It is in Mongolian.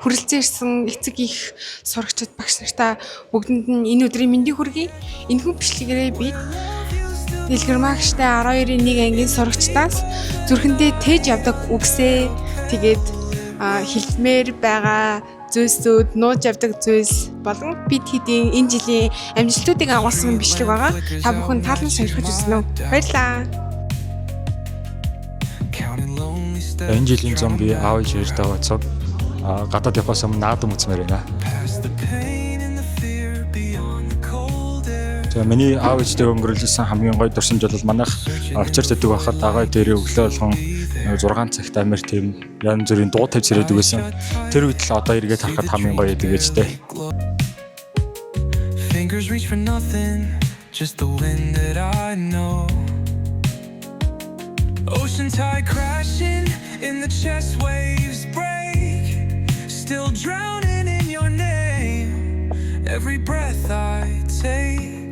хүрэлцэн ирсэн эцэг их сурагчид багш нартаа бүгдэнд нь энэ өдрийн мэндийг хүргэе. Энэхүү бичлэгээрээ би Дэлгэр магштай 12-ийн 1 ангийн сурагчдаас зүрхэндээ тээж явдаг үгсээ тэгээд хэлмээр байгаа зүйлсүүд, нууж явдаг зүйлс болон бид хэдийн энэ жилийн амжилтуудыг агуулсан бичлэг байгаа. Та бүхэн таалан сонирхож үзнэ үү? Баярлалаа. Энэ жилийн зомби аав ээж ярьж байгаа цаг гадаад явахаас өмнө наадам үзмээр байна. За миний аав ээжтэй өнгөрүүлсэн хамгийн гоё дурсамж бол манайх очир зэдэг байхад агаа дээрээ өглөө болгон 6 цагт амир тийм янз бүрийн дуу тавьж ирээд өгсөн. Тэр үед л одоо эргээд харахад хамгийн гоё байдаг ээжтэй. Fingers reach for nothing, just the wind that I know. Ocean tide crashing in the chest waves break, still drowning in your name. Every breath I take